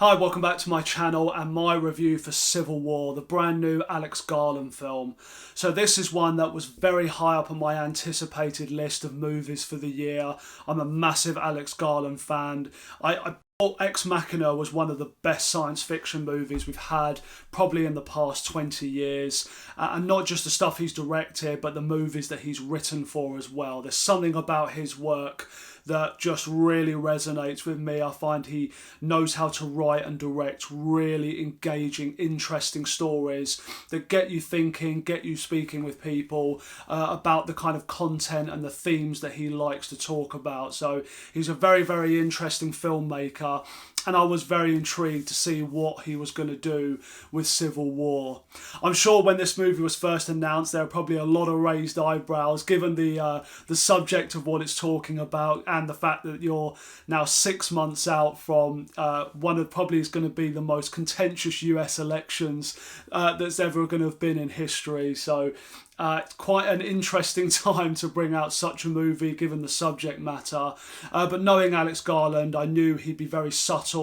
Hi, welcome back to my channel and my review for Civil War, the brand new Alex Garland film. So this is one that was very high up on my anticipated list of movies for the year. I'm a massive Alex Garland fan. I thought Ex Machina was one of the best science fiction movies we've had probably in the past 20 years. And not just the stuff he's directed, but the movies that he's written for as well. There's something about his work that just really resonates with me. I find he knows how to write and direct really engaging, interesting stories that get you thinking, get you speaking with people about the kind of content and the themes that he likes to talk about. So he's a very, very interesting filmmaker. And I was very intrigued to see what he was going to do with Civil War. I'm sure when this movie was first announced, there were probably a lot of raised eyebrows, given the subject of what it's talking about and the fact that you're now 6 months out from one of probably is going to be the most contentious US elections that's ever going to have been in history. So it's quite an interesting time to bring out such a movie given the subject matter. But knowing Alex Garland, I knew he'd be very subtle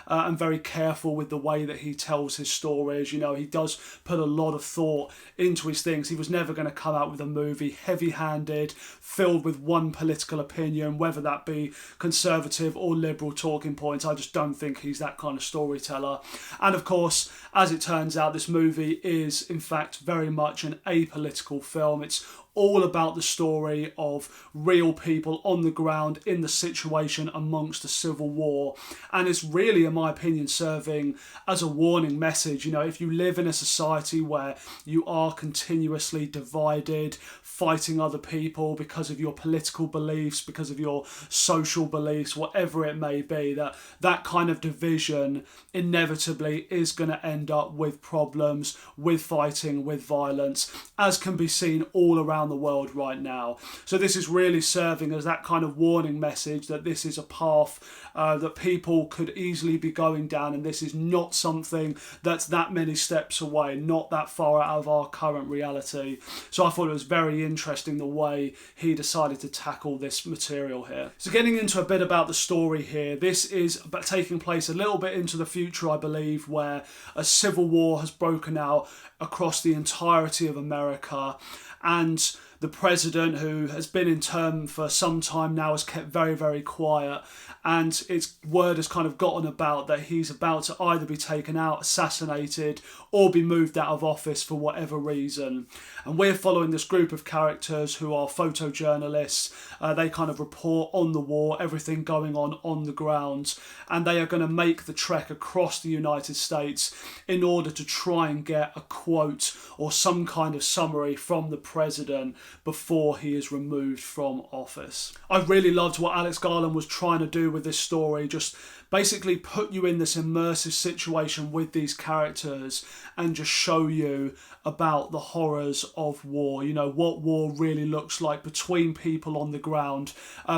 and very careful with the way that he tells his stories. You know, he does put a lot of thought into his things. He was never going to come out with a movie heavy-handed, filled with one political opinion, whether that be conservative or liberal talking points. I just don't think he's that kind of storyteller. And of course, as it turns out, this movie is in fact very much an apolitical film. It's all about the story of real people on the ground in the situation amongst the Civil War. And it's really, in my opinion, serving as a warning message. You know, if you live in a society where you are continuously divided, fighting other people because of your political beliefs, because of your social beliefs, whatever it may be, that kind of division inevitably is going to end up with problems, with fighting, with violence, as can be seen all around the world right now. So this is really serving as that kind of warning message that this is a path that people could easily be going down, and this is not something that's that many steps away, not that far out of our current reality. So I thought it was very interesting the way he decided to tackle this material here. So getting into a bit about the story here, this is taking place a little bit into the future, I believe, where a civil war has broken out across the entirety of America, and the president, who has been in term for some time now, has kept very, very quiet, and word has kind of gotten about that he's about to either be taken out, assassinated, or be moved out of office for whatever reason. And we're following this group of characters who are photojournalists. They kind of report on the war, everything going on the ground, and they are going to make the trek across the United States in order to try and get a quote or some kind of summary from the president before he is removed from office. I really loved what Alex Garland was trying to do with this story, just basically put you in this immersive situation with these characters and just show you about the horrors of war, you know, what war really looks like between people on the ground,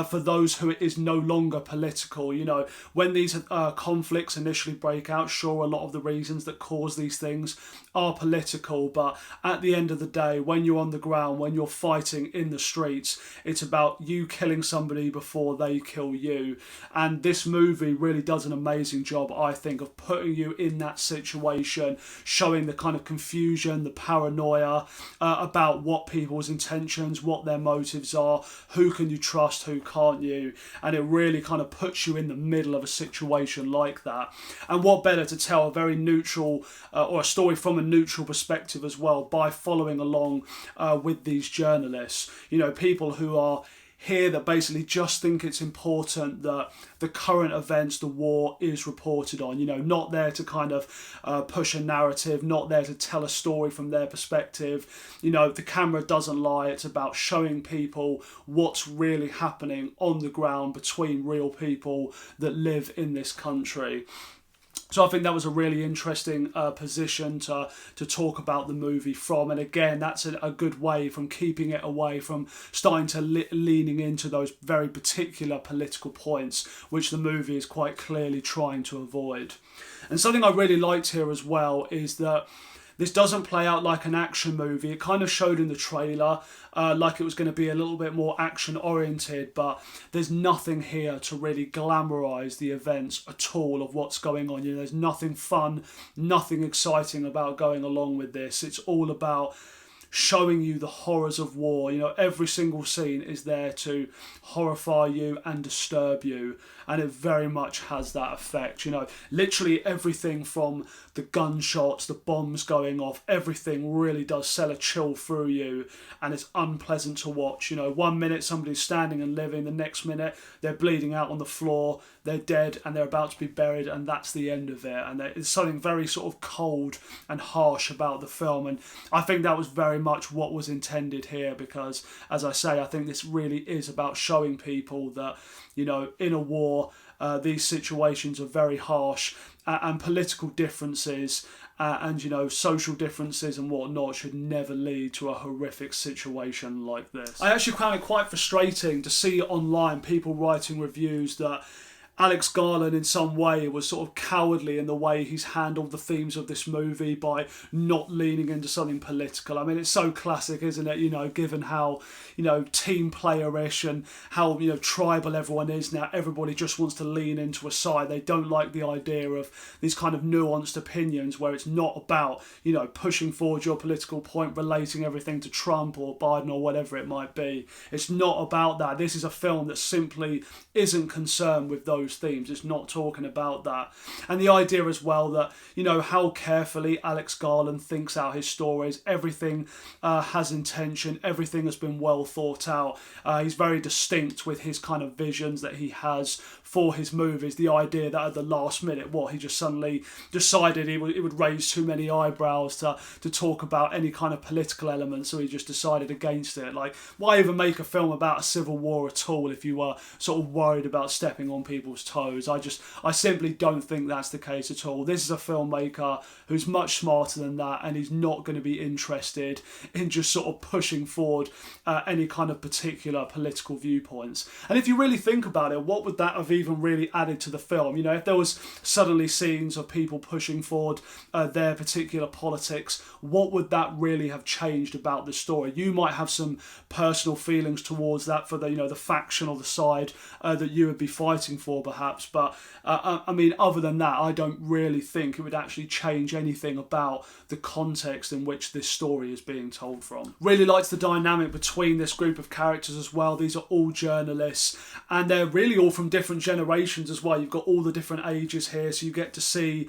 for those who it is no longer political. You know, when these conflicts initially break out, sure, a lot of the reasons that cause these things are political, but at the end of the day, when you're on the ground, when you're fighting in the streets, it's about you killing somebody before they kill you. And this movie really does an amazing job, I think, of putting you in that situation, showing the kind of confusion, the paranoia about what people's intentions, what their motives are, who can you trust, who can't you, and it really kind of puts you in the middle of a situation like that. And what better to tell a very neutral or a story from a neutral perspective as well, by following along with these journalists, you know, people who are here that basically just think it's important that the current events, the war, is reported on. You know, not there to kind of push a narrative, not there to tell a story from their perspective. You know, the camera doesn't lie. It's about showing people what's really happening on the ground between real people that live in this country. So I think that was a really interesting position to talk about the movie from. And again, that's a good way from keeping it away from starting to leaning into those very particular political points, which the movie is quite clearly trying to avoid. And something I really liked here as well is that This doesn't play out like an action movie. It kind of showed in the trailer like it was going to be a little bit more action oriented, but there's nothing here to really glamorize the events at all of what's going on. You know, there's nothing fun, nothing exciting about going along with this. It's all about showing you the horrors of war. You know, every single scene is there to horrify you and disturb you, and it very much has that effect. You know, literally everything from the gunshots, the bombs going off, everything really does sell a chill through you, and it's unpleasant to watch. You know, one minute somebody's standing and living, the next minute they're bleeding out on the floor, they're dead and they're about to be buried, and that's the end of it. And there's something very sort of cold and harsh about the film, and I think that was very much what was intended here, because, as I say, I think this really is about showing people that, you know, in a war, these situations are very harsh, and political differences and, you know, social differences and whatnot should never lead to a horrific situation like this. I actually found it quite frustrating to see online people writing reviews that Alex Garland in some way was sort of cowardly in the way he's handled the themes of this movie by not leaning into something political. I mean, it's so classic, isn't it? You know, given how, you know, team player-ish and how, you know, tribal everyone is now, everybody just wants to lean into a side. They don't like the idea of these kind of nuanced opinions where it's not about, you know, pushing forward your political point, relating everything to Trump or Biden or whatever it might be. It's not about that. This is a film that simply isn't concerned with those themes. It's not talking about that. And the idea as well that, you know, how carefully Alex Garland thinks out his stories. Everything has intention. Everything has been well thought out. He's very distinct with his kind of visions that he has for his movies. The idea that at the last minute, he just suddenly decided it would raise too many eyebrows to talk about any kind of political element, so he just decided against it. Like, why even make a film about a civil war at all if you are sort of worried about stepping on people's toes? I simply don't think that's the case at all. This is a filmmaker who's much smarter than that, and he's not going to be interested in just sort of pushing forward any kind of particular political viewpoints. And if you really think about it, what would that have even really added to the film? You know, if there was suddenly scenes of people pushing forward their particular politics, what would that really have changed about the story? You might have some personal feelings towards that for the, you know, the faction or the side that you would be fighting for, perhaps, but I mean, other than that, I don't really think it would actually change anything about the context in which this story is being told from. Really liked the dynamic between this group of characters as well. These are all journalists, and they're really all from different generations as well. You've got all the different ages here, so you get to see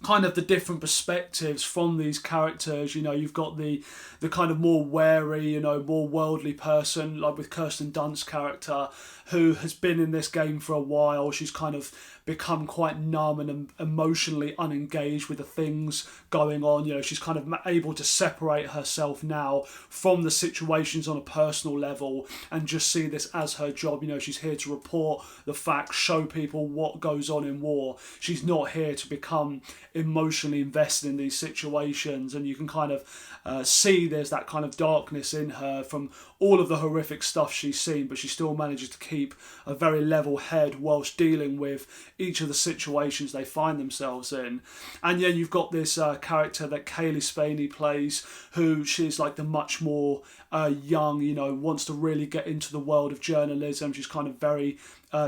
kind of the different perspectives from these characters. You know, you've got the kind of more wary, you know, more worldly person, like with Kirsten Dunst's character, who has been in this game for a while. She's kind of become quite numb and emotionally unengaged with the things going on. You know, she's kind of able to separate herself now from the situations on a personal level and just see this as her job. You know, she's here to report the facts, show people what goes on in war. She's not here to become emotionally invested in these situations, and you can kind of see there's that kind of darkness in her from all of the horrific stuff she's seen, but she still manages to keep a very level head whilst dealing with each of the situations they find themselves in. And then you've got this character that Kaylee Spaney plays, who she's like the much more young, you know, wants to really get into the world of journalism. She's kind of very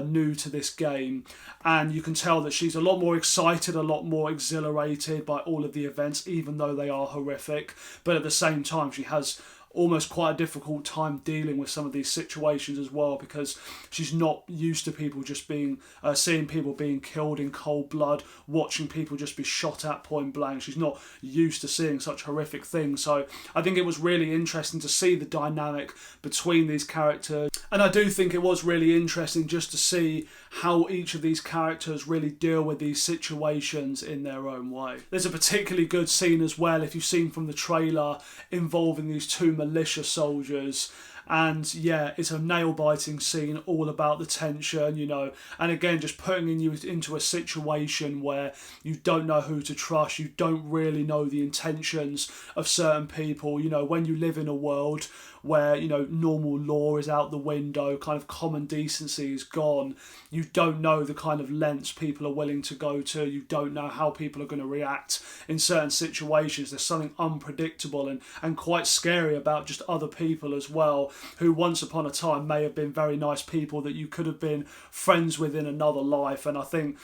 new to this game, and you can tell that she's a lot more excited, a lot more exhilarated by all of the events, even though they are horrific. But at the same time, she has almost quite a difficult time dealing with some of these situations as well, because she's not used to people just being seeing people being killed in cold blood, watching people just be shot at point blank. She's not used to seeing such horrific things. So I think it was really interesting to see the dynamic between these characters, and I do think it was really interesting just to see how each of these characters really deal with these situations in their own way. There's a particularly good scene as well, if you've seen from the trailer, involving these two militia soldiers, And yeah, it's a nail-biting scene, all about the tension, you know, and again, just putting you into a situation where you don't know who to trust, you don't really know the intentions of certain people. You know, when you live in a world where, you know, normal law is out the window, kind of common decency is gone, you don't know the kind of lengths people are willing to go to, you don't know how people are going to react in certain situations. There's something unpredictable and quite scary about just other people as well, who once upon a time may have been very nice people that you could have been friends with in another life. And I think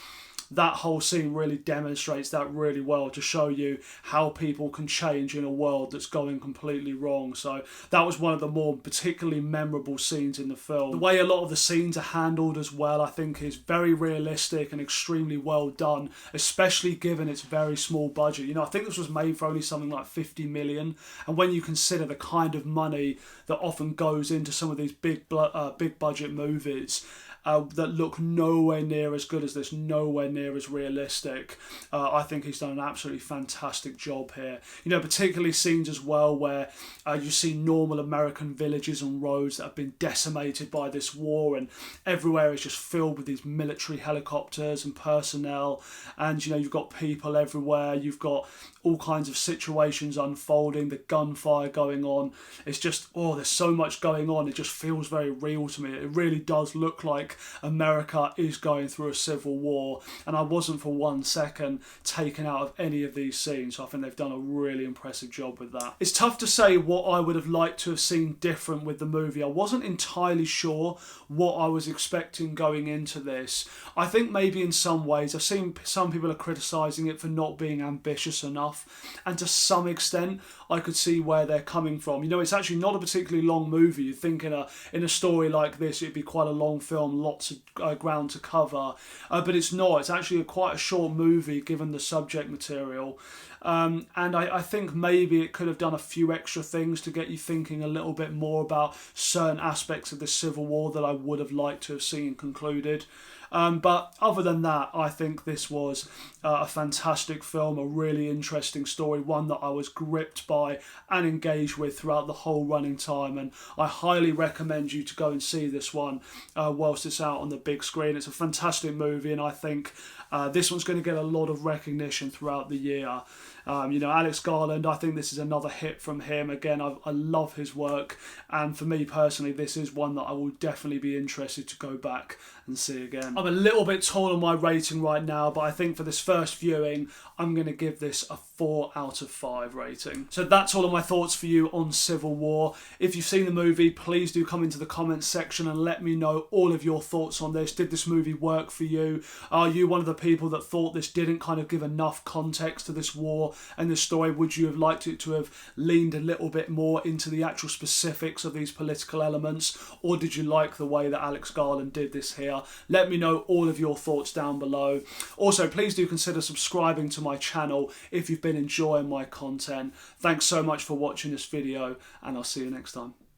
that whole scene really demonstrates that really well, to show you how people can change in a world that's going completely wrong. So that was one of the more particularly memorable scenes in the film. The way a lot of the scenes are handled as well, I think, is very realistic and extremely well done, especially given its very small budget. You know, I think this was made for only something like 50 million, and when you consider the kind of money that often goes into some of these big budget movies, that look nowhere near as good as this, nowhere near as realistic. I think he's done an absolutely fantastic job here. You know, particularly scenes as well where you see normal American villages and roads that have been decimated by this war, and everywhere is just filled with these military helicopters and personnel, and you know, you've got people everywhere, you've got all kinds of situations unfolding, the gunfire going on. It's just, oh, there's so much going on. It just feels very real to me. It really does look like America is going through a civil war, and I wasn't for 1 second taken out of any of these scenes. So I think they've done a really impressive job with that. It's tough to say what I would have liked to have seen different with the movie. I wasn't entirely sure what I was expecting going into this. I think maybe in some ways, I've seen some people are criticising it for not being ambitious enough, and to some extent I could see where they're coming from. You know, it's actually not a particularly long movie. You'd think in a story like this it'd be quite a long film, lots of ground to cover, but it's not. It's actually quite a short movie given the subject material. And I think maybe it could have done a few extra things to get you thinking a little bit more about certain aspects of the Civil War that I would have liked to have seen concluded. But other than that, I think this was a fantastic film, a really interesting story, one that I was gripped by and engaged with throughout the whole running time, and I highly recommend you to go and see this one whilst it's out on the big screen. It's a fantastic movie, and I think this one's going to get a lot of recognition throughout the year. You know, Alex Garland, I think this is another hit from him. Again, I love his work, and for me personally, this is one that I will definitely be interested to go back and see again. I'm a little bit torn on my rating right now, but I think for this first viewing, I'm going to give this a 4 out of 5 rating. So that's all of my thoughts for you on Civil War. If you've seen the movie, please do come into the comments section and let me know all of your thoughts on this. Did this movie work for you? Are you one of the people that thought this didn't kind of give enough context to this war and this story? Would you have liked it to have leaned a little bit more into the actual specifics of these political elements? Or did you like the way that Alex Garland did this here? Let me know all of your thoughts down below. Also, please do consider subscribing to my channel if you've been enjoying my content. Thanks so much for watching this video, and I'll see you next time.